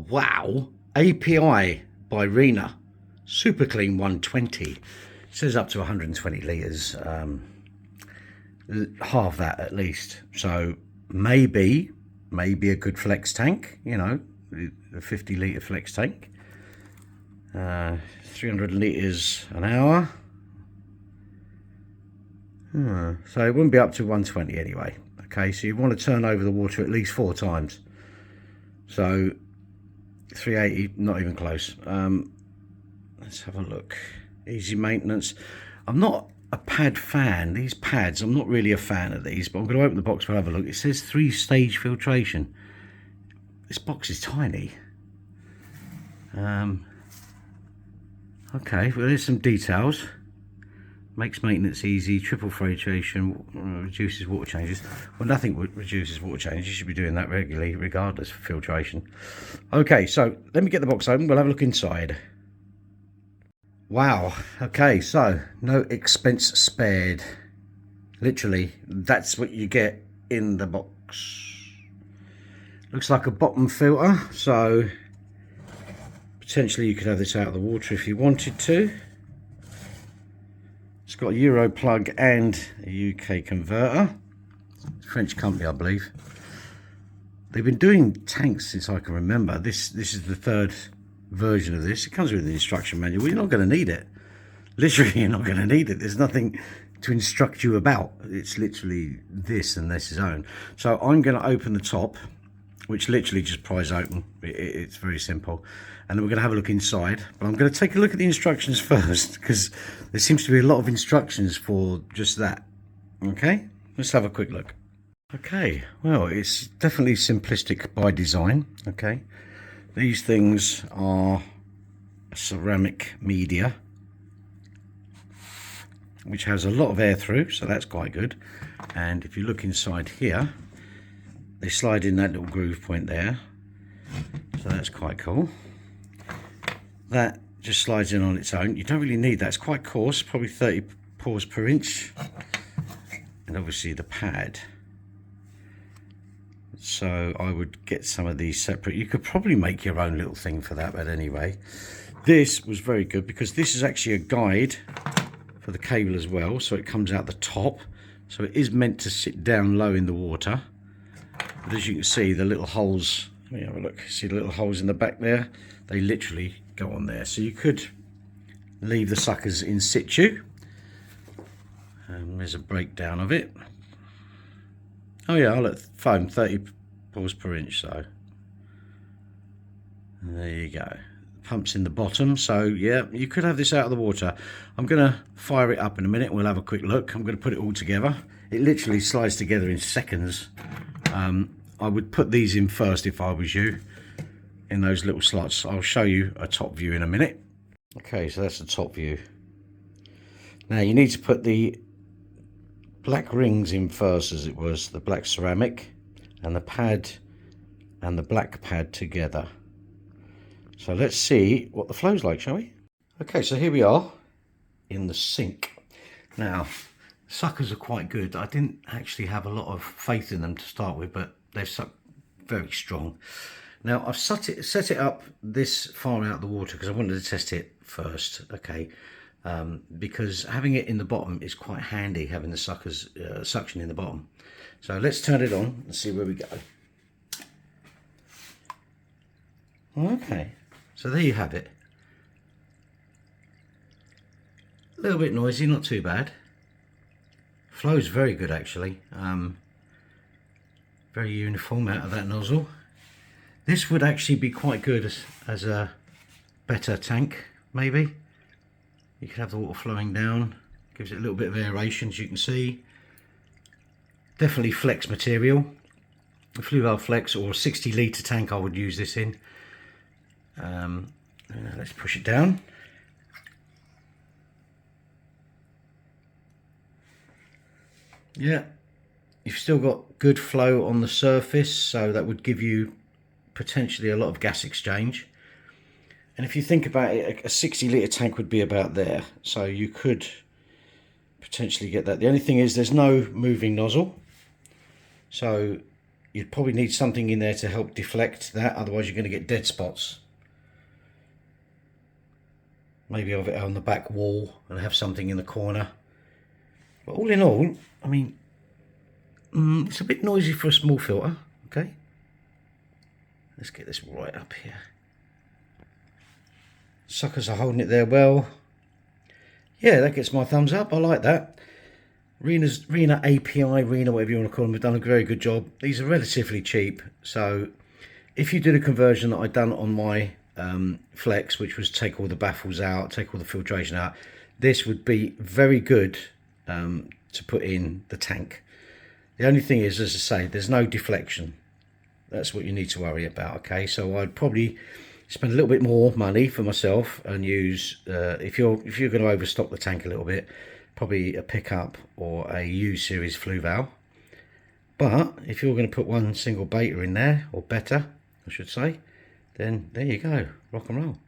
Wow, API by RENA Superclean 120. It says up to 120 litres, half that at least. So maybe a good flex tank, you know, a 50 litre flex tank. 300 litres an hour. So it wouldn't be up to 120 anyway. Okay, so you want to turn over the water at least 4 times. So 380, not even close. Let's have a look. Easy maintenance. I'm not a pad fan. These pads, I'm not really a fan of these, but I'm going to open the box and have a look. It says 3-stage filtration. This box is tiny. Okay, well, there's some details. Makes maintenance easy, triple filtration, reduces water changes. Well, nothing reduces water changes. You should be doing that regularly, regardless of filtration. Okay, so let me get the box open. We'll have a look inside. Wow. Okay, so no expense spared. Literally, that's what you get in the box. Looks like a bottom filter, so potentially you could have this out of the water if you wanted to. It's got a Euro plug and a UK converter. French company, I believe. They've been doing tanks since I can remember. This is the 3rd version of this. It comes with an instruction manual. Well, you're not going to need it. Literally, you're not going to need it. There's nothing to instruct you about. It's literally this and this is own. So I'm going to open the top, which literally just pries open. It's very simple. And then we're going to have a look inside. But I'm going to take a look at the instructions first, because there seems to be a lot of instructions for just that. Okay, let's have a quick look. Okay, well, it's definitely simplistic by design. Okay, these things are ceramic media, which has a lot of air through, so that's quite good. And if you look inside here, they slide in that little groove point there, so that's quite cool. That just slides in on its own. You don't really need that. It's quite coarse, probably 30 pores per inch. And obviously the pad. So I would get some of these separate. You could probably make your own little thing for that, but anyway. This was very good because this is actually a guide for the cable as well. So it comes out the top. So it is meant to sit down low in the water. But as you can see, the little holes, let me have a look. See the little holes in the back there? They literally go on there. So you could leave the suckers in situ. There's a breakdown of it. Oh yeah, I'll let foam 30 pores per inch. So there you go. Pumps in the bottom. So yeah, you could have this out of the water. I'm going to fire it up in a minute. We'll have a quick look. I'm going to put it all together. It literally slides together in seconds. I would put these in first if I was you, in those little slots. I'll show you a top view in a minute. Okay, so that's the top view. Now you need to put the black rings in first, as it was, the black ceramic and the pad and the black pad together. So let's see what the flow's like, shall we? Okay, so here we are in the sink. Now, suckers are quite good. I didn't actually have a lot of faith in them to start with, but they've sucked very strong. Now I've set it up this far out of the water because I wanted to test it first, okay? Because having it in the bottom is quite handy, having the suckers suction in the bottom. So let's turn it on and see where we go. Okay, so there you have it. A little bit noisy, not too bad. Flow's very good actually. Very uniform out of that nozzle. This would actually be quite good as a better tank, maybe. You could have the water flowing down, gives it a little bit of aeration, as you can see. Definitely flex material. A Fluval Flex or a 60 litre tank I would use this in. Let's push it down. Yeah, you've still got good flow on the surface, so that would give you potentially a lot of gas exchange. And if you think about it, a 60 litre tank would be about there, so you could potentially get that. The only thing is there's no moving nozzle, so you'd probably need something in there to help deflect that, otherwise you're going to get dead spots. Maybe have it on the back wall and have something in the corner. But all in all, I mean, it's a bit noisy for a small filter. Okay, let's get this right up here. Suckers are holding it there well. Yeah, that gets my thumbs up. I like that. RENA API, RENA, whatever you want to call them, have done a very good job. These are relatively cheap, so if you did a conversion that I'd done on my Flex, which was take all the baffles out, take all the filtration out, this would be very good to put in the tank. The only thing is, as I say, there's no deflection. That's what you need to worry about. Okay, so I'd probably spend a little bit more money for myself and use if you're going to overstock the tank a little bit, probably a pickup or a U series flue valve. But if you're going to put one single beta in there, or better I should say, then there you go, rock and roll.